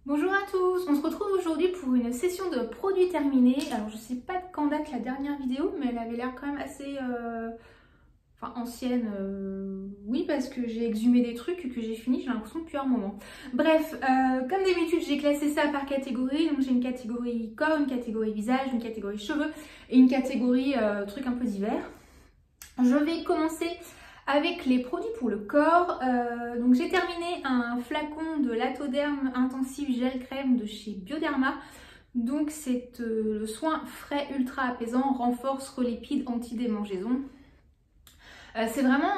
Bonjour à tous, on se retrouve aujourd'hui pour une session de produits terminés. Alors je sais pas de quand date la dernière vidéo, mais elle avait l'air quand même assez ancienne. Oui, parce que j'ai exhumé des trucs que j'ai fini, j'ai l'impression depuis un moment. Bref, comme d'habitude j'ai classé ça par catégorie. Donc j'ai une catégorie corps, une catégorie visage, une catégorie cheveux et une catégorie trucs un peu divers. Je vais commencer avec les produits pour le corps. Donc j'ai terminé un flacon de Latoderm Intensive Gel Crème de chez Bioderma. Donc c'est le soin frais ultra apaisant, renforce, relipide, anti-démangeaison. C'est vraiment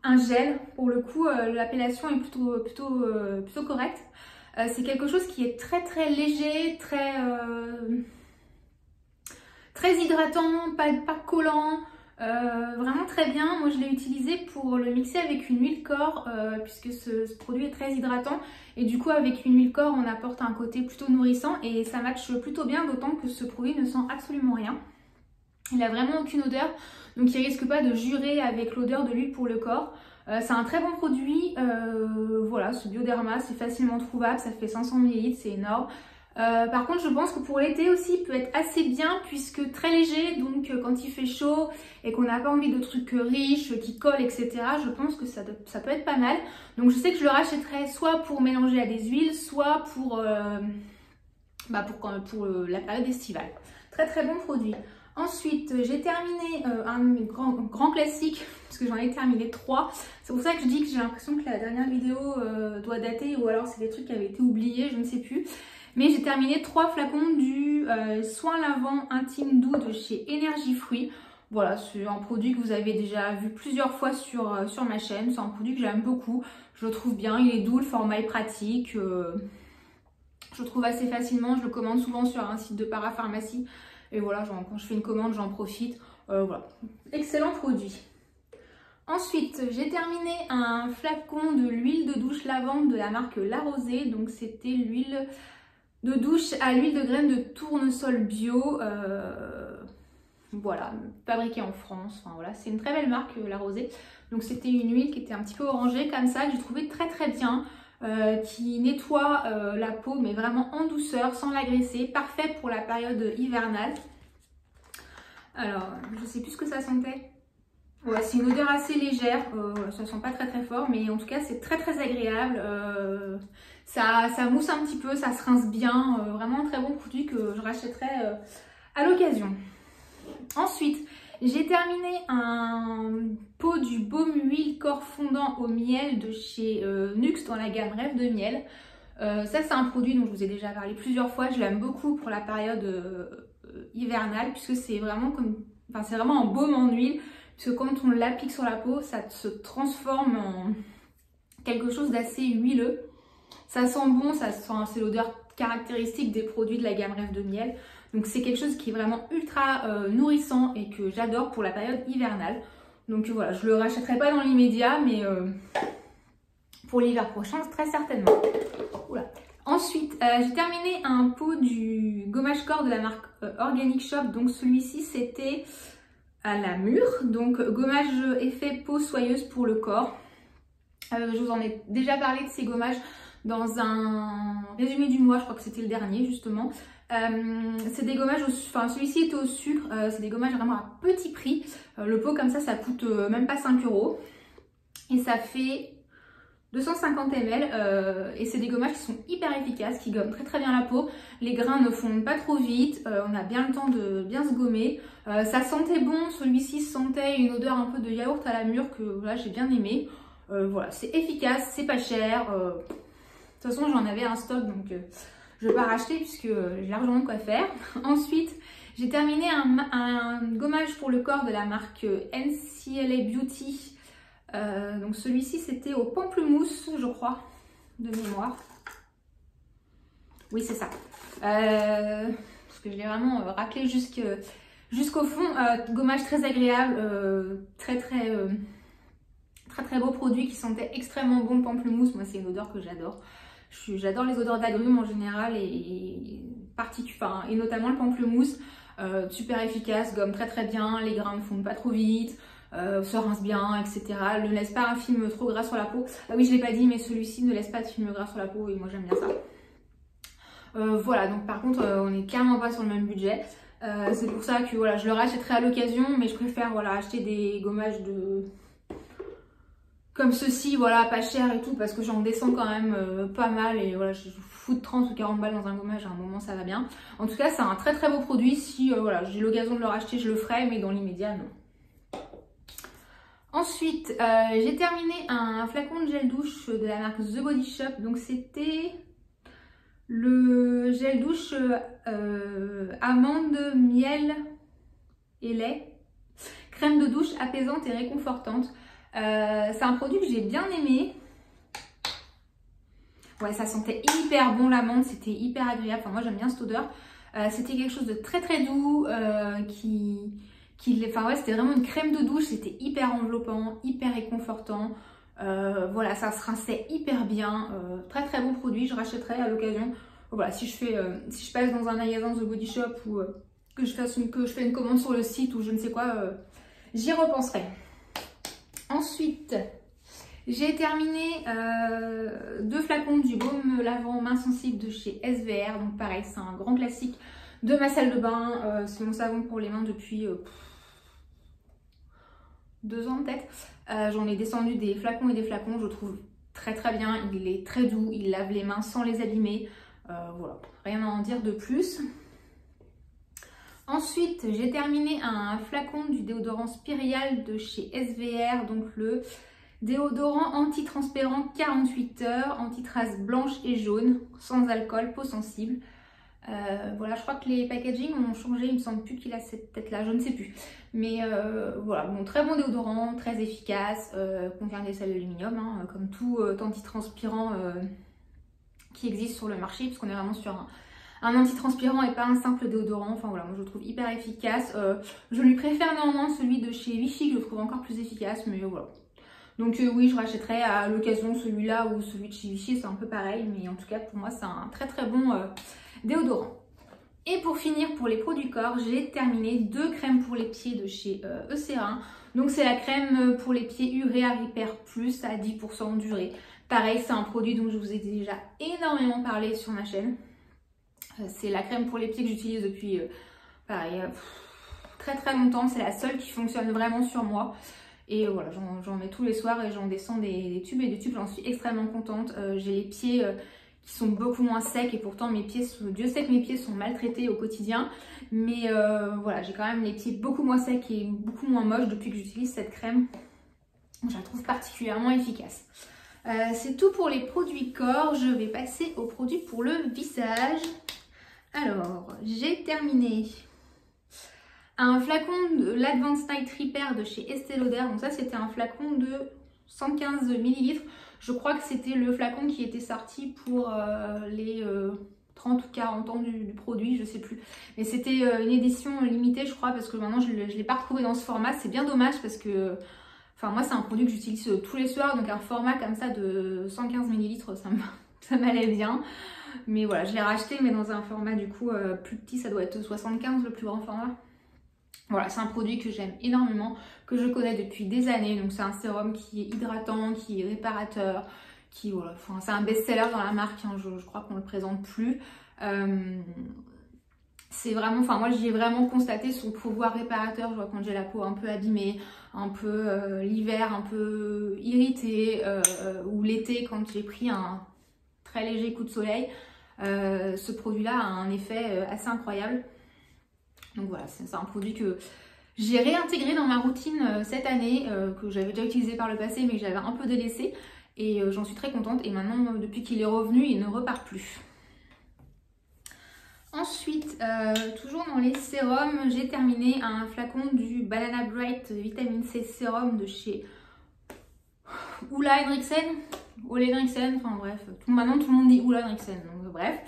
un gel, pour le coup l'appellation est plutôt correcte. C'est quelque chose qui est très léger, très hydratant, pas collant. Vraiment très bien. Moi je l'ai utilisé pour le mixer avec une huile corps puisque ce produit est très hydratant et du coup avec une huile corps on apporte un côté plutôt nourrissant et ça matche plutôt bien, d'autant que ce produit ne sent absolument rien. Il n'a vraiment aucune odeur, donc il risque pas de jurer avec l'odeur de l'huile pour le corps. C'est un très bon produit. Voilà, ce Bioderma, c'est facilement trouvable, ça fait 500 ml, c'est énorme. Par contre je pense que pour l'été aussi il peut être assez bien puisque très léger, donc quand il fait chaud et qu'on n'a pas envie de trucs riches qui collent, etc., je pense que ça peut être pas mal. Donc je sais que je le rachèterai soit pour mélanger à des huiles, soit pour la période estivale. Très bon produit. Ensuite j'ai terminé un grand classique parce que j'en ai terminé 3. C'est pour ça que je dis que j'ai l'impression que la dernière vidéo doit dater, ou alors c'est des trucs qui avaient été oubliés, je ne sais plus. Mais j'ai terminé 3 flacons du soin lavant intime doux de chez Énergie Fruits. Voilà, c'est un produit que vous avez déjà vu plusieurs fois sur ma chaîne. C'est un produit que j'aime beaucoup. Je le trouve bien, il est doux, le format est pratique. Je le trouve assez facilement. Je le commande souvent sur un site de parapharmacie. Et voilà, quand je fais une commande, j'en profite. Voilà, excellent produit. Ensuite, j'ai terminé un flacon de l'huile de douche lavande de la marque La Rosée. Donc c'était l'huile de douche à l'huile de graines de tournesol bio, voilà, fabriquée en France. Enfin voilà, c'est une très belle marque, La Rosée. Donc c'était une huile qui était un petit peu orangée comme ça, que j'ai trouvé très bien, qui nettoie la peau mais vraiment en douceur, sans l'agresser, parfait pour la période hivernale. Alors, je sais plus ce que ça sentait. Ouais, c'est une odeur assez légère, ça sent pas très fort, mais en tout cas c'est très agréable. Ça mousse un petit peu, ça se rince bien, vraiment un très bon produit que je rachèterai à l'occasion. Ensuite, j'ai terminé un pot du baume huile corps fondant au miel de chez Nuxe dans la gamme Rêve de miel. Ça c'est un produit dont je vous ai déjà parlé plusieurs fois, je l'aime beaucoup pour la période hivernale puisque c'est vraiment c'est vraiment un baume en huile. Parce que quand on l'applique sur la peau, ça se transforme en quelque chose d'assez huileux. Ça sent bon, c'est l'odeur caractéristique des produits de la gamme Rêve de miel. Donc c'est quelque chose qui est vraiment ultra nourrissant et que j'adore pour la période hivernale. Donc voilà, je le rachèterai pas dans l'immédiat, mais pour l'hiver prochain, très certainement. Oula. Ensuite, j'ai terminé un pot du gommage corps de la marque Organic Shop. Donc celui-ci, c'était à la mûre, donc gommage effet peau soyeuse pour le corps. Je vous en ai déjà parlé de ces gommages dans un résumé du mois, je crois que c'était le dernier justement. C'est des gommages, celui-ci est au sucre, c'est des gommages vraiment à petit prix. Le pot comme ça coûte même pas 5 € et ça fait 250 ml et c'est des gommages qui sont hyper efficaces, qui gomment très bien la peau. Les grains ne fondent pas trop vite, on a bien le temps de bien se gommer. Ça sentait bon, celui-ci sentait une odeur un peu de yaourt à la mûre que voilà, j'ai bien aimé. Voilà, c'est efficace, c'est pas cher. De toute façon j'en avais un stock donc je vais pas racheter puisque j'ai largement de quoi faire. Ensuite j'ai terminé un gommage pour le corps de la marque NCLA Beauty. Donc celui-ci c'était au pamplemousse je crois, de mémoire. Oui c'est ça. Parce que je l'ai vraiment raclé jusqu'au fond. Gommage très agréable, très beau produit qui sentait extrêmement bon le pamplemousse. Moi c'est une odeur que j'adore. J'adore les odeurs d'agrumes en général et notamment le pamplemousse. Super efficace, gomme très bien, les grains ne fondent pas trop vite. se rince bien, etc. Ne laisse pas un film trop gras sur la peau. Ah oui, je l'ai pas dit, mais celui-ci ne laisse pas de film gras sur la peau et moi j'aime bien ça. Voilà, donc par contre, on est clairement pas sur le même budget. C'est pour ça que voilà, je le rachèterai à l'occasion, mais je préfère voilà, acheter des gommages comme ceci, voilà, pas cher et tout, parce que j'en descends quand même pas mal et voilà, je fous de 30 ou 40 balles dans un gommage, à un moment ça va bien. En tout cas, c'est un très très beau produit. Si voilà, j'ai l'occasion de le racheter, je le ferai, mais dans l'immédiat, non. Ensuite, j'ai terminé un flacon de gel douche de la marque The Body Shop. Donc c'était le gel douche amande, miel et lait. Crème de douche apaisante et réconfortante. C'est un produit que j'ai bien aimé. Ouais, ça sentait hyper bon l'amande, c'était hyper agréable. Enfin, moi j'aime bien cette odeur. C'était quelque chose de très très doux enfin ouais, c'était vraiment une crème de douche, c'était hyper enveloppant, hyper réconfortant. Voilà, ça se rinçait hyper bien. Très très bon produit, je rachèterai à l'occasion. Voilà, si je passe dans un magasin The Body Shop ou que je fais une commande sur le site ou je ne sais quoi, j'y repenserai. Ensuite, j'ai terminé 2 flacons du baume lavant main sensible de chez SVR. Donc pareil, c'est un grand classique de ma salle de bain. C'est mon savon pour les mains depuis 2 ans peut-être. J'en ai descendu des flacons et des flacons. Je le trouve très très bien. Il est très doux. Il lave les mains sans les abîmer. Voilà, rien à en dire de plus. Ensuite, j'ai terminé un flacon du déodorant Spirial de chez SVR. Donc le déodorant anti-transpirant 48 heures, anti-traces blanches et jaunes, sans alcool, peau sensible. Voilà, je crois que les packaging ont changé, il me semble plus qu'il a cette tête-là, je ne sais plus. Mais voilà, bon, très bon déodorant, très efficace, contient des sels d'aluminium, hein, comme tout antitranspirant qui existe sur le marché, puisqu'on est vraiment sur un antitranspirant et pas un simple déodorant. Enfin voilà, moi je le trouve hyper efficace. Je lui préfère néanmoins celui de chez Vichy, que je trouve encore plus efficace, mais voilà. Donc oui, je rachèterai à l'occasion celui-là ou celui de chez Vichy, c'est un peu pareil, mais en tout cas pour moi c'est un très très bon déodorant. Et pour finir, pour les produits corps, j'ai terminé 2 crèmes pour les pieds de chez Eucerin. Donc c'est la crème pour les pieds Urea Repair Plus à 10% d'urée. Pareil, c'est un produit dont je vous ai déjà énormément parlé sur ma chaîne. C'est la crème pour les pieds que j'utilise depuis pareil, très très longtemps. C'est la seule qui fonctionne vraiment sur moi. Et voilà, j'en mets tous les soirs et j'en descends des tubes et des tubes. J'en suis extrêmement contente. J'ai les pieds qui sont beaucoup moins secs et pourtant mes pieds, Dieu sait que mes pieds sont maltraités au quotidien. Mais voilà, j'ai quand même les pieds beaucoup moins secs et beaucoup moins moches depuis que j'utilise cette crème. Je la trouve particulièrement efficace. C'est tout pour les produits corps. Je vais passer aux produits pour le visage. Alors, j'ai terminé un flacon de l'Advanced Night Repair de chez Estée Lauder. Donc ça, c'était un flacon de 115 ml. Je crois que c'était le flacon qui était sorti pour les 30 ou 40 ans du produit, je sais plus. Mais c'était une édition limitée, je crois, parce que maintenant, je ne l'ai pas retrouvé dans ce format. C'est bien dommage parce que... Enfin, moi, c'est un produit que j'utilise tous les soirs. Donc un format comme ça de 115 ml, ça m'allait bien. Mais voilà, je l'ai racheté, mais dans un format du coup plus petit, ça doit être 75 le plus grand format. Voilà, c'est un produit que j'aime énormément, que je connais depuis des années. Donc c'est un sérum qui est hydratant, qui est réparateur, qui voilà, enfin, c'est un best-seller dans la marque, hein, je crois qu'on le présente plus. C'est vraiment, enfin moi j'y ai vraiment constaté son pouvoir réparateur. Je vois quand j'ai la peau un peu abîmée, un peu l'hiver un peu irritée, ou l'été quand j'ai pris un très léger coup de soleil. Ce produit-là a un effet assez incroyable. Donc voilà, c'est un produit que j'ai réintégré dans ma routine cette année, que j'avais déjà utilisé par le passé mais que j'avais un peu délaissé. Et j'en suis très contente. Et maintenant, depuis qu'il est revenu, il ne repart plus. Ensuite, toujours dans les sérums, j'ai terminé un flacon du Banana Bright Vitamine C Sérum de chez Oula Henriksen, enfin bref, maintenant tout le monde dit Oula Henriksen, donc bref,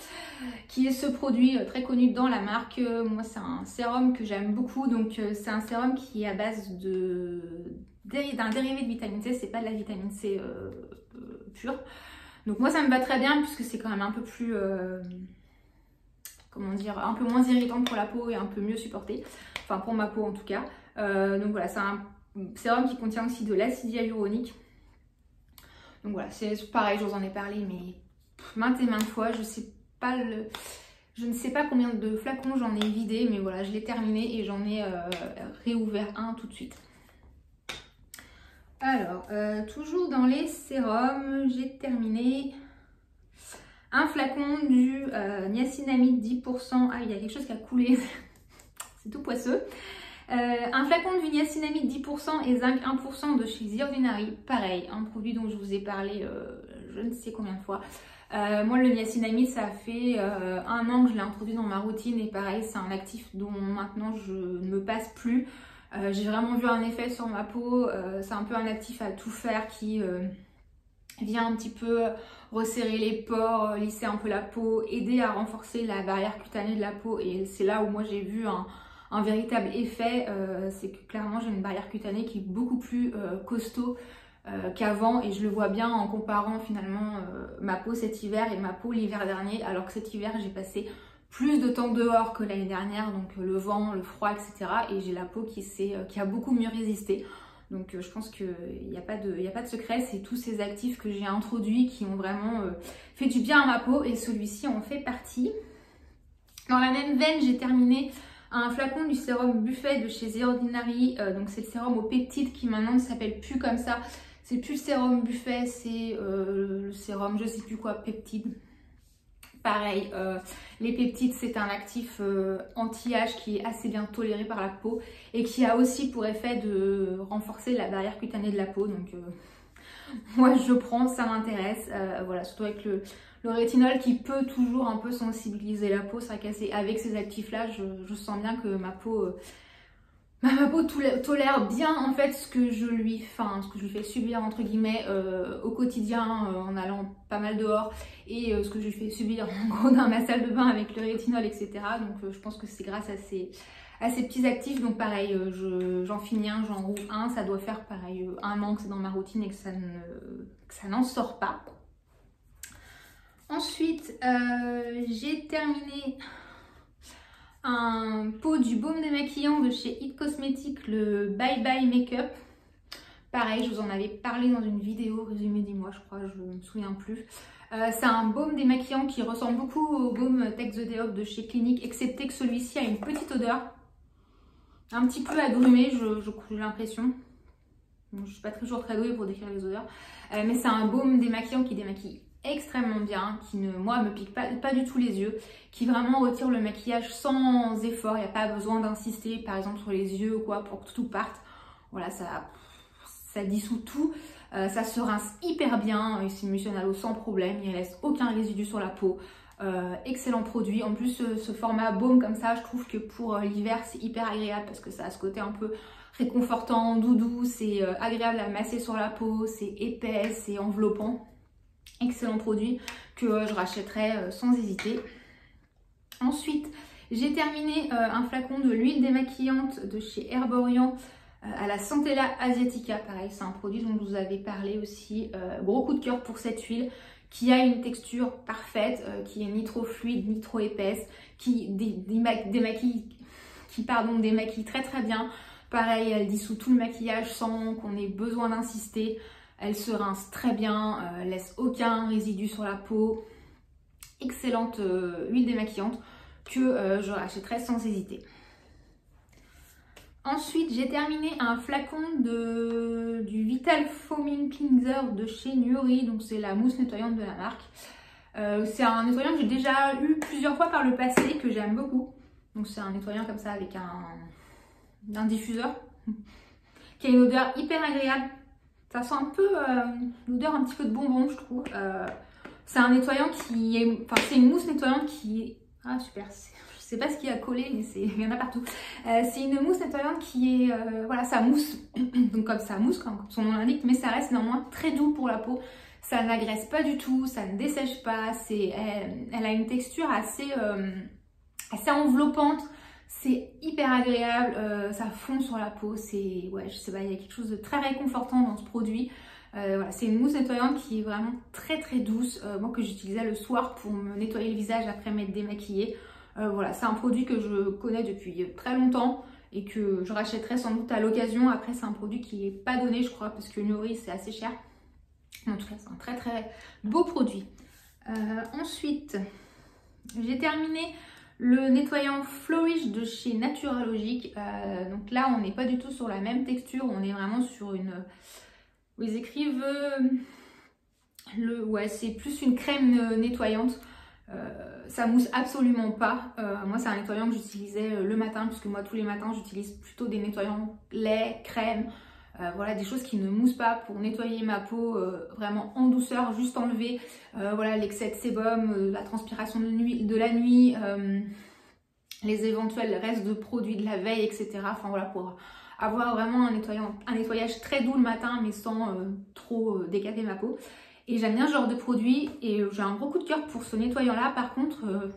qui est ce produit très connu dans la marque. Moi c'est un sérum que j'aime beaucoup, donc c'est un sérum qui est à base d'un dérivé de vitamine C, c'est pas de la vitamine C pure. Donc moi ça me va très bien puisque c'est quand même un peu plus, comment dire, un peu moins irritant pour la peau et un peu mieux supporté, enfin pour ma peau en tout cas. Donc voilà, c'est un sérum qui contient aussi de l'acide hyaluronique. Donc voilà, c'est pareil, je vous en ai parlé mais maintes et maintes fois. Je ne sais pas combien de flacons j'en ai vidé, mais voilà, je l'ai terminé et j'en ai réouvert un tout de suite. Alors, toujours dans les sérums, j'ai terminé un flacon du niacinamide 10%. Ah, il y a quelque chose qui a coulé, c'est tout poisseux. Un flacon du niacinamide 10% et zinc 1% de chez The Ordinary. Pareil, un produit dont je vous ai parlé je ne sais combien de fois. Moi, le niacinamide, ça fait 1 an que je l'ai introduit dans ma routine et pareil, c'est un actif dont maintenant je ne me passe plus. J'ai vraiment vu un effet sur ma peau. C'est un peu un actif à tout faire qui vient un petit peu resserrer les pores, lisser un peu la peau, aider à renforcer la barrière cutanée de la peau. Et c'est là où moi j'ai vu un véritable effet. C'est que clairement j'ai une barrière cutanée qui est beaucoup plus costaud qu'avant, et je le vois bien en comparant finalement ma peau cet hiver et ma peau l'hiver dernier, alors que cet hiver j'ai passé plus de temps dehors que l'année dernière, donc le vent, le froid, etc. Et j'ai la peau qui a beaucoup mieux résisté. Donc je pense qu'il n'y a pas de secret, c'est tous ces actifs que j'ai introduits qui ont vraiment fait du bien à ma peau, et celui-ci en fait partie. Dans la même veine, j'ai terminé un flacon du sérum Buffet de chez The Ordinary. Donc c'est le sérum aux peptides qui maintenant ne s'appelle plus comme ça. C'est plus le sérum Buffet, c'est le sérum je sais plus quoi, peptide. Pareil, les peptides, c'est un actif anti-âge qui est assez bien toléré par la peau et qui a aussi pour effet de renforcer la barrière cutanée de la peau. Donc moi je prends, ça m'intéresse. Voilà, surtout avec le rétinol qui peut toujours un peu sensibiliser la peau. C'est vrai qu'avec ces actifs-là, je sens bien que ma peau tolère bien en fait ce que je lui fais subir entre guillemets au quotidien en allant pas mal dehors, et ce que je lui fais subir en gros dans ma salle de bain avec le rétinol, etc. Donc je pense que c'est grâce à ces petits actifs. Donc pareil, j'en finis un, j'en rouvre un, ça doit faire pareil 1 an que c'est dans ma routine et que ça n'en sort pas. Ensuite j'ai terminé un pot du baume démaquillant de chez It Cosmetics, le Bye Bye Makeup. Pareil, je vous en avais parlé dans une vidéo résumé du mois, je crois, je ne me souviens plus. C'est un baume démaquillant qui ressemble beaucoup au baume Take the Day Off de chez Clinique, excepté que celui-ci a une petite odeur, un petit peu agrumée, j'ai l'impression. Je ne suis pas toujours très douée pour décrire les odeurs, mais c'est un baume démaquillant qui démaquille extrêmement bien, qui moi me pique pas du tout les yeux, qui vraiment retire le maquillage sans effort. Il n'y a pas besoin d'insister par exemple sur les yeux ou quoi pour que tout parte. Voilà, ça dissout tout, ça se rince hyper bien, il s'émulsionne à l'eau sans problème, il ne laisse aucun résidu sur la peau. Excellent produit. En plus ce format baume comme ça, je trouve que pour l'hiver c'est hyper agréable parce que ça a ce côté un peu réconfortant, doudou, c'est agréable à masser sur la peau, c'est épais, c'est enveloppant. Excellent produit que je rachèterai sans hésiter. Ensuite, j'ai terminé un flacon de l'huile démaquillante de chez Herborian à la Centella Asiatica. Pareil, c'est un produit dont je vous avais parlé aussi. Gros coup de cœur pour cette huile qui a une texture parfaite, qui est ni trop fluide ni trop épaisse, qui démaquille très très bien. Pareil, elle dissout tout le maquillage sans qu'on ait besoin d'insister. Elle se rince très bien, laisse aucun résidu sur la peau. Excellente huile démaquillante que je rachèterai sans hésiter. Ensuite, j'ai terminé un flacon du Vital Foaming Cleanser de chez Nuri. Donc c'est la mousse nettoyante de la marque. C'est un nettoyant que j'ai déjà eu plusieurs fois par le passé, que j'aime beaucoup. Donc c'est un nettoyant comme ça avec un diffuseur qui a une odeur hyper agréable. Ça sent un peu l'odeur un petit peu de bonbon, je trouve. C'est un nettoyant qui est... Enfin, c'est une mousse nettoyante qui est... Ah, super. Je sais pas ce qu'il y a collé, mais il y en a partout. C'est une mousse nettoyante qui est... voilà, ça mousse. Donc comme ça mousse, comme son nom l'indique, mais ça reste néanmoins très doux pour la peau. Ça n'agresse pas du tout, ça ne dessèche pas. Elle a une texture assez enveloppante. C'est hyper agréable, ça fond sur la peau, ouais, je sais pas, il y a quelque chose de très réconfortant dans ce produit. Voilà, c'est une mousse nettoyante qui est vraiment très très douce, moi que j'utilisais le soir pour me nettoyer le visage après m'être démaquillée. Voilà, c'est un produit que je connais depuis très longtemps et que je rachèterai sans doute à l'occasion. Après, c'est un produit qui n'est pas donné, je crois, parce que Nuri, c'est assez cher. En tout cas, c'est un très très beau produit. Ensuite, j'ai terminé le nettoyant Flourish de chez Naturalogic. Donc là, on n'est pas du tout sur la même texture. On est vraiment sur une... Ils écrivent... Ouais, c'est plus une crème nettoyante. Ça mousse absolument pas. Moi, c'est un nettoyant que j'utilisais le matin, puisque moi, tous les matins, j'utilise plutôt des nettoyants lait, crème. Voilà, des choses qui ne moussent pas pour nettoyer ma peau vraiment en douceur, juste enlever voilà, l'excès de sébum, la transpiration de la nuit, les éventuels restes de produits de la veille, etc. Enfin voilà, pour avoir vraiment un nettoyage très doux le matin, mais sans trop décaper ma peau. Et j'aime bien ce genre de produit et j'ai un gros coup de cœur pour ce nettoyant là. Par contre,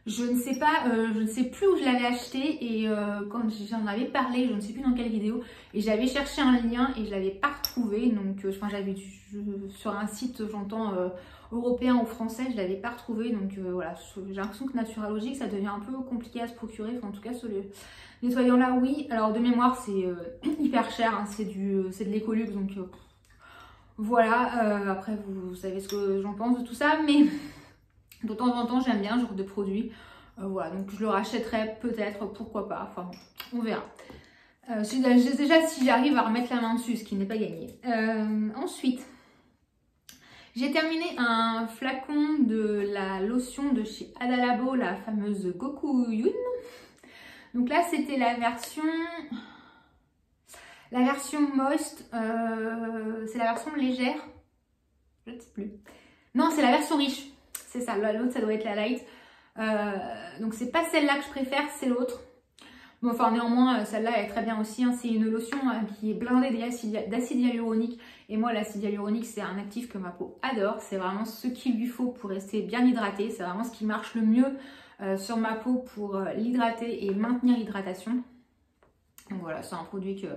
je ne sais pas, je ne sais plus où je l'avais acheté et quand j'en avais parlé, je ne sais plus dans quelle vidéo, et j'avais cherché un lien et je l'avais pas retrouvé. Donc enfin, j'avais sur un site, j'entends européen ou français, je l'avais pas retrouvé. Donc voilà, j'ai l'impression que Naturalogic, ça devient un peu compliqué à se procurer. Enfin, en tout cas, ce nettoyant là, oui. Alors de mémoire, c'est hyper cher, hein, c'est de l'écolux, donc voilà. Après, vous savez ce que j'en pense de tout ça, mais de temps en temps, j'aime bien ce genre de produit. Voilà, donc je le rachèterai peut-être, pourquoi pas. Enfin, on verra. Déjà, si j'arrive à remettre la main dessus, ce qui n'est pas gagné. Ensuite, j'ai terminé un flacon de la lotion de chez Adalabo, la fameuse Goku Yun. Donc là, c'était la version moist. C'est la version légère. Je ne sais plus. Non, c'est la version riche. C'est ça, l'autre ça doit être la light. Donc c'est pas celle-là que je préfère, c'est l'autre. Bon, enfin néanmoins, celle-là elle est très bien aussi. Hein. C'est une lotion qui est blindée d'acide hyaluronique. Et moi l'acide hyaluronique c'est un actif que ma peau adore. C'est vraiment ce qu'il lui faut pour rester bien hydratée. C'est vraiment ce qui marche le mieux sur ma peau pour l'hydrater et maintenir l'hydratation. Donc voilà, c'est un produit que...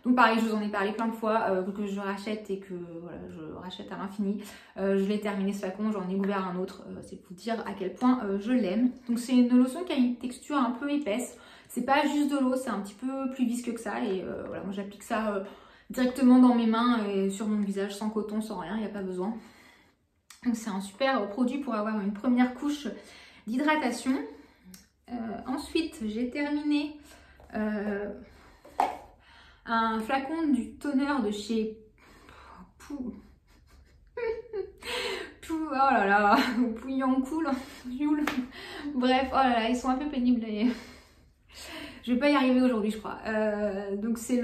Donc pareil, je vous en ai parlé plein de fois, que je rachète et que voilà, je rachète à l'infini. Je l'ai terminé ce flacon, j'en ai ouvert un autre, c'est pour dire à quel point je l'aime. Donc c'est une lotion qui a une texture un peu épaisse. C'est pas juste de l'eau, c'est un petit peu plus visqueux que ça. Et voilà, moi j'applique ça directement dans mes mains et sur mon visage, sans coton, sans rien, il n'y a pas besoin. Donc c'est un super produit pour avoir une première couche d'hydratation. Ensuite, j'ai terminé... un flacon du toner de chez oh là là, Pouillant Cool, bref, oh là là, ils sont un peu pénibles. Je vais pas y arriver aujourd'hui, je crois. Donc c'est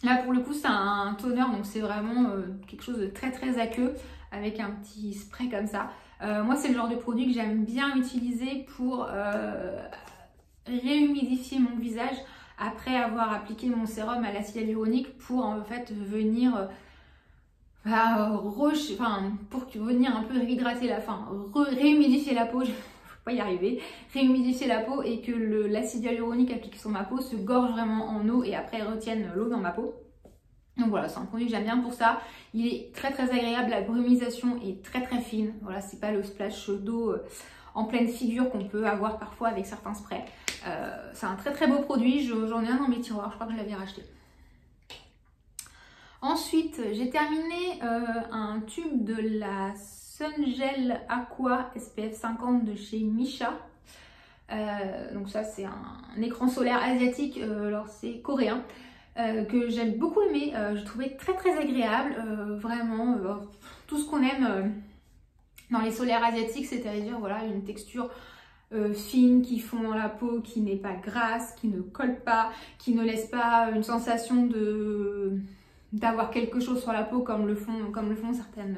là pour le coup, c'est un toner, donc c'est vraiment quelque chose de très très aqueux avec un petit spray comme ça. Moi, c'est le genre de produit que j'aime bien utiliser pour réhumidifier mon visage après avoir appliqué mon sérum à l'acide hyaluronique pour en fait venir pour venir un peu réhydrater réhumidifier la peau, je ne vais pas y arriver, réhumidifier la peau et que l'acide hyaluronique appliqué sur ma peau se gorge vraiment en eau et après retienne l'eau dans ma peau. Donc voilà, c'est un produit que j'aime bien pour ça. Il est très très agréable, la brumisation est très très fine. Voilà, c'est pas le splash d'eau en pleine figure qu'on peut avoir parfois avec certains sprays. C'est un très très beau produit, j'en ai un dans mes tiroirs, je crois que je l'avais racheté. Ensuite, j'ai terminé un tube de la Sun Gel Aqua SPF 50 de chez Missha. Donc ça c'est un écran solaire asiatique, alors c'est coréen, que j'aime beaucoup aimer. Je trouvais très très agréable, vraiment tout ce qu'on aime dans les solaires asiatiques, c'est-à-dire voilà, une texture fine qui fond dans la peau, qui n'est pas grasse, qui ne colle pas, qui ne laisse pas une sensation d'avoir quelque chose sur la peau comme le font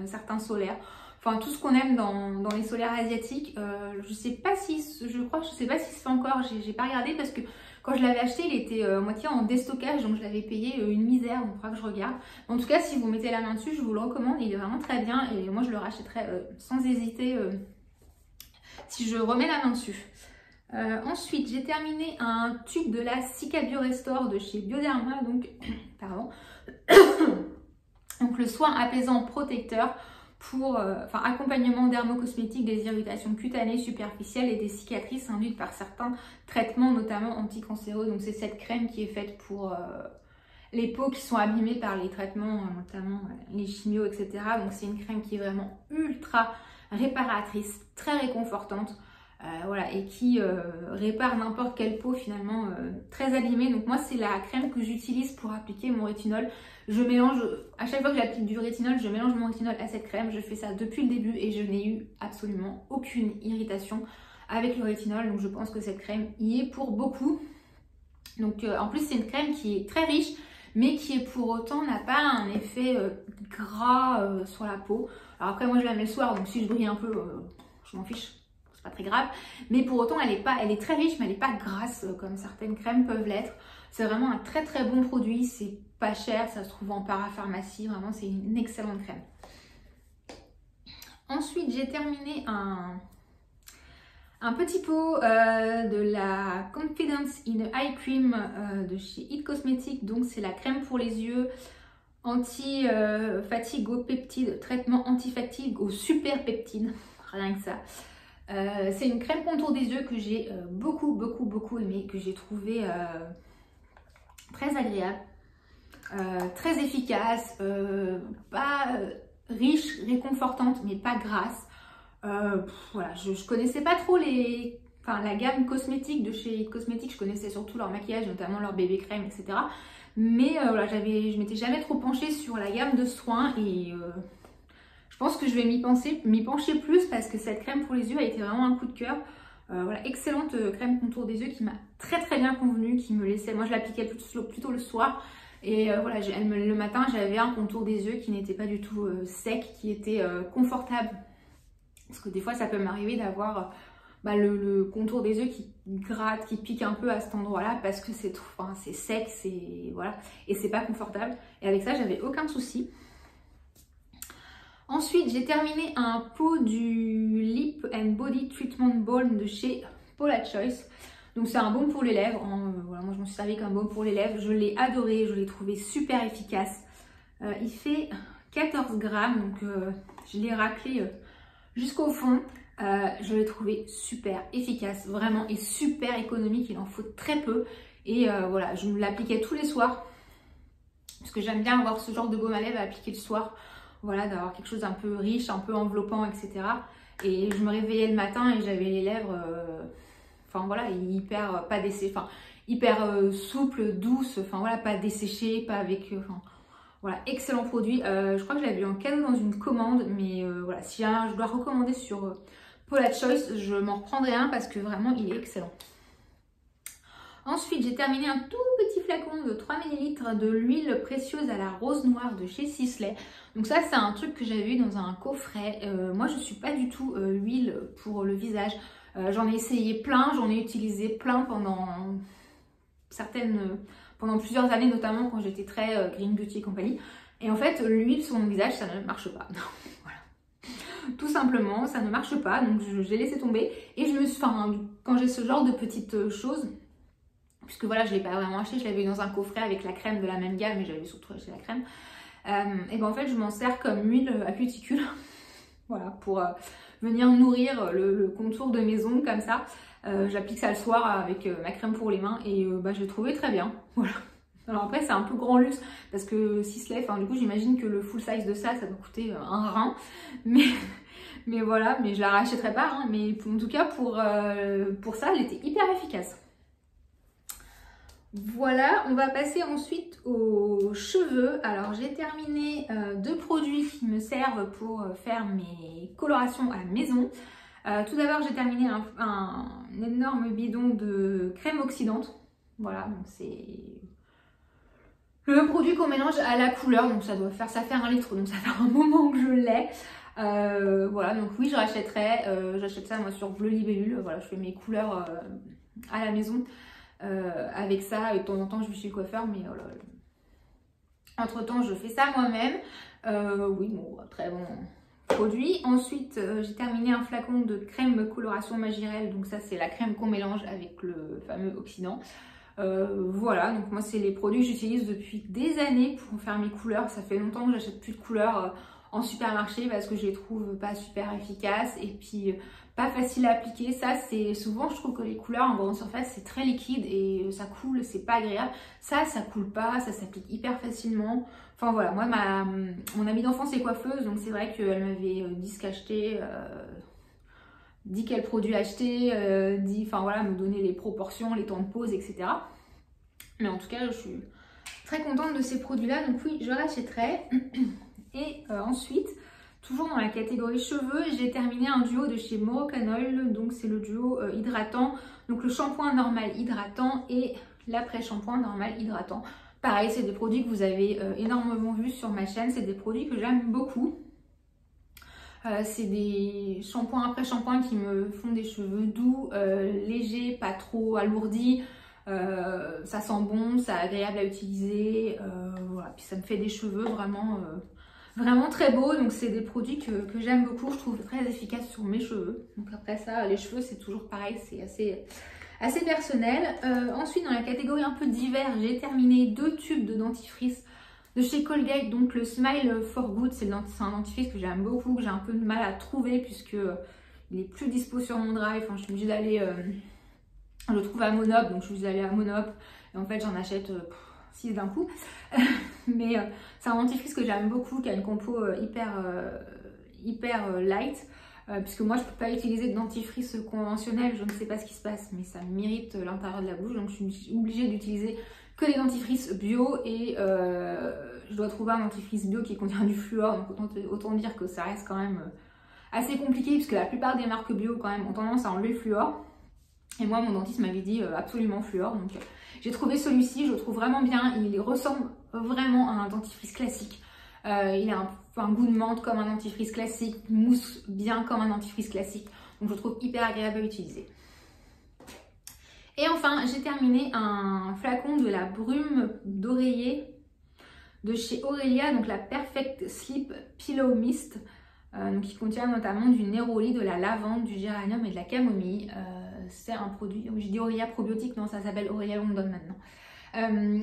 certains solaires. Enfin tout ce qu'on aime dans les solaires asiatiques. Je sais pas si se fait encore, j'ai pas regardé parce que quand je l'avais acheté il était moitié en déstockage, donc je l'avais payé une misère, donc il faudra que je regarde. En tout cas si vous mettez la main dessus, je vous le recommande, il est vraiment très bien et moi je le rachèterai sans hésiter si je remets la main dessus. Ensuite, j'ai terminé un tube de la Cica Bio Restore de chez Bioderma, donc, pardon, donc le soin apaisant protecteur pour accompagnement dermocosmétique des irritations cutanées superficielles et des cicatrices induites par certains traitements, notamment anticancéreux. Donc c'est cette crème qui est faite pour les peaux qui sont abîmées par les traitements, notamment les chimios, etc. Donc c'est une crème qui est vraiment ultra réparatrice, très réconfortante. Voilà, et qui répare n'importe quelle peau finalement très abîmée. Donc moi c'est la crème que j'utilise pour appliquer mon rétinol. Je mélange, à chaque fois que j'applique du rétinol, je mélange mon rétinol à cette crème. Je fais ça depuis le début et je n'ai eu absolument aucune irritation avec le rétinol. Donc je pense que cette crème y est pour beaucoup. Donc en plus c'est une crème qui est très riche, mais qui est pour autant n'a pas un effet gras sur la peau. Alors après moi je la mets le soir, donc si je brille un peu, je m'en fiche. Pas très grave, mais pour autant elle est très riche, mais elle n'est pas grasse comme certaines crèmes peuvent l'être. C'est vraiment un très très bon produit, c'est pas cher, ça se trouve en parapharmacie, vraiment c'est une excellente crème. Ensuite j'ai terminé un petit pot de la Confidence in Eye Cream de chez It Cosmetics. Donc c'est la crème pour les yeux anti-fatigue au peptide, traitement anti-fatigue au super peptide, rien que ça. C'est une crème contour des yeux que j'ai beaucoup aimé, que j'ai trouvé très agréable, très efficace, pas riche, réconfortante, mais pas grasse. Voilà, je connaissais pas trop la gamme cosmétique de chez Cosmetics, je connaissais surtout leur maquillage, notamment leur bébé crème, etc. Mais voilà, je m'étais jamais trop penchée sur la gamme de soins et je pense que je vais m'y pencher plus parce que cette crème pour les yeux a été vraiment un coup de cœur. Voilà, excellente crème contour des yeux qui m'a très bien convenu, qui me laissait, moi je l'appliquais plutôt le soir et voilà, le matin j'avais un contour des yeux qui n'était pas du tout sec, qui était confortable. Parce que des fois ça peut m'arriver d'avoir le contour des yeux qui gratte, qui pique un peu à cet endroit-là parce que c'est sec, voilà, et c'est pas confortable. Et avec ça j'avais aucun souci. Ensuite, j'ai terminé un pot du Lip and Body Treatment Balm de chez Paula Choice. Donc c'est un baume pour les lèvres. Voilà, moi je m'en suis servi comme baume pour les lèvres. Je l'ai adoré, je l'ai trouvé super efficace. Il fait 14 grammes, donc je l'ai raclé jusqu'au fond. Je l'ai trouvé super efficace, vraiment, et super économique. Il en faut très peu. Et voilà, je me l'appliquais tous les soirs. Parce que j'aime bien avoir ce genre de baume à lèvres à appliquer le soir. Voilà, d'avoir quelque chose un peu riche, un peu enveloppant, etc. Et je me réveillais le matin et j'avais les lèvres, voilà, hyper, pas desséchées, hyper souples, douces, voilà, pas desséchées, pas avec, voilà, excellent produit. Je crois que je l'avais eu en cadeau dans une commande, mais voilà, si je dois recommander sur Paula Choice, je m'en reprendrai un parce que vraiment, il est excellent. Ensuite, j'ai terminé un tout petit flacon de 3 ml de l'huile précieuse à la rose noire de chez Sisley. Donc ça, c'est un truc que j'avais eu dans un coffret. Moi, je ne suis pas du tout huile pour le visage. J'en ai essayé plein, j'en ai utilisé plein pendant plusieurs années, notamment quand j'étais très Green Beauty et compagnie. Et en fait, l'huile sur mon visage, ça ne marche pas. Voilà. Tout simplement, ça ne marche pas. Donc j'ai laissé tomber. Et quand j'ai ce genre de petites choses, puisque voilà, je ne l'ai pas vraiment acheté, je l'avais eu dans un coffret avec la crème de la même gamme, mais j'avais surtout acheté la crème. Et ben en fait, je m'en sers comme huile à cuticule, voilà, pour venir nourrir le contour de mes ongles comme ça. J'applique ça le soir avec ma crème pour les mains et je l'ai trouvé très bien. Voilà. Alors après, c'est un peu grand luxe parce que Sisley, du coup, j'imagine que le full size de ça doit coûter un rein. Mais voilà, mais je la rachèterai pas. Hein, mais en tout cas, pour ça, elle était hyper efficace. Voilà, on va passer ensuite aux cheveux. Alors j'ai terminé 2 produits qui me servent pour faire mes colorations à la maison. Tout d'abord j'ai terminé un énorme bidon de crème oxydante. Voilà, donc c'est le même produit qu'on mélange à la couleur, donc ça fait 1 litre, donc ça fait un moment que je l'ai. Voilà, donc oui je rachèterai, j'achète ça moi sur Bleu Libellule. Voilà, je fais mes couleurs à la maison. Avec ça, et de temps en temps je vais chez le coiffeur, mais entre temps je fais ça moi-même. Oui, bon, très bon produit. Ensuite j'ai terminé un flacon de crème coloration Magirel, donc ça c'est la crème qu'on mélange avec le fameux oxydant. Voilà, donc moi c'est les produits que j'utilise depuis des années pour faire mes couleurs. Ça fait longtemps que j'achète plus de couleurs en supermarché parce que je les trouve pas super efficaces et puis pas facile à appliquer. Ça, c'est souvent, je trouve que les couleurs en grande surface, c'est très liquide et ça coule, c'est pas agréable. Ça coule pas, ça s'applique hyper facilement. Enfin voilà, moi, mon amie d'enfance est coiffeuse, donc c'est vrai qu'elle m'avait dit ce qu'acheter, dit quel produit acheter, enfin voilà, me donner les proportions, les temps de pose, etc. Mais en tout cas, je suis très contente de ces produits-là, donc oui, je rachèterai. Et ensuite, toujours dans la catégorie cheveux, j'ai terminé un duo de chez Morocanol, donc c'est le duo hydratant, donc le shampoing normal hydratant et l'après-shampoing normal hydratant. Pareil, c'est des produits que vous avez énormément vus sur ma chaîne, c'est des produits que j'aime beaucoup. C'est des shampoings après shampoing qui me font des cheveux doux, légers, pas trop alourdis. Ça sent bon, c'est agréable à utiliser. Voilà. Puis ça me fait des cheveux vraiment, vraiment très beaux. Donc c'est des produits que j'aime beaucoup, je trouve très efficaces sur mes cheveux. Donc après ça, les cheveux c'est toujours pareil, c'est assez personnel. Ensuite, dans la catégorie un peu d'hiver, j'ai terminé 2 tubes de dentifrice de chez Colgate, donc le Smile for Good, c'est un dentifrice que j'aime beaucoup, que j'ai un peu de mal à trouver puisque il est plus dispo sur mon drive. Enfin, je suis obligée d'aller, je le trouve à Monop, donc je suis obligée d'aller à Monop et en fait j'en achète 6 d'un coup. Mais c'est un dentifrice que j'aime beaucoup, qui a une compo hyper light. Puisque moi je ne peux pas utiliser de dentifrice conventionnel, je ne sais pas ce qui se passe, mais ça m'irrite l'intérieur de la bouche, donc je suis obligée d'utiliser que des dentifrices bio et je dois trouver un dentifrice bio qui contient du fluor, donc autant dire que ça reste quand même assez compliqué puisque la plupart des marques bio quand même ont tendance à enlever le fluor. Et moi mon dentiste m'avait dit absolument fluor, donc j'ai trouvé celui-ci, je le trouve vraiment bien, il ressemble vraiment à un dentifrice classique. Il a un goût de menthe comme un dentifrice classique, mousse bien comme un dentifrice classique, donc je le trouve hyper agréable à utiliser. Et enfin, j'ai terminé un flacon de la brume d'oreiller de chez Aurelia, donc la Perfect Sleep Pillow Mist, donc qui contient notamment du néroli, de la lavande, du géranium et de la camomille. C'est un produit, je dis Aurelia probiotique, non ça s'appelle Aurelia London maintenant.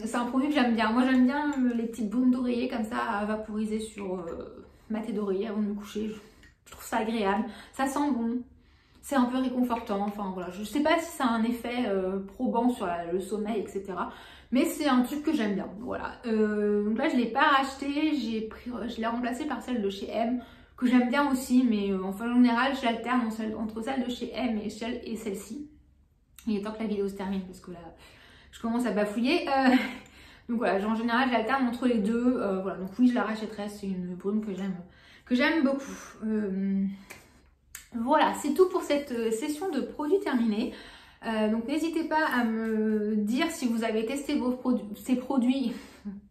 C'est un produit que j'aime bien. Moi j'aime bien les petites brumes d'oreiller comme ça à vaporiser sur ma tête d'oreiller avant de me coucher. Je trouve ça agréable, ça sent bon. C'est un peu réconfortant, enfin voilà, je sais pas si ça a un effet probant sur le sommeil, etc. Mais c'est un truc que j'aime bien, voilà. Donc là, je ne l'ai pas racheté, je l'ai remplacé par celle de chez M, que j'aime bien aussi, mais enfin, en général, j'alterne entre celle de chez M et celle-ci. Il est temps que la vidéo se termine, parce que là, je commence à bafouiller. Donc voilà, en général, j'alterne entre les deux. Voilà, donc oui, je la rachèterai, c'est une brume que j'aime beaucoup. Voilà, c'est tout pour cette session de produits terminée. Donc n'hésitez pas à me dire si vous avez testé ces produits.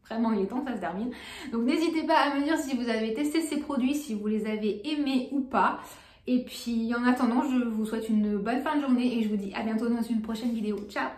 Vraiment, il est temps que ça se termine. Donc n'hésitez pas à me dire si vous avez testé ces produits, si vous les avez aimés ou pas. Et puis en attendant, je vous souhaite une bonne fin de journée et je vous dis à bientôt dans une prochaine vidéo. Ciao!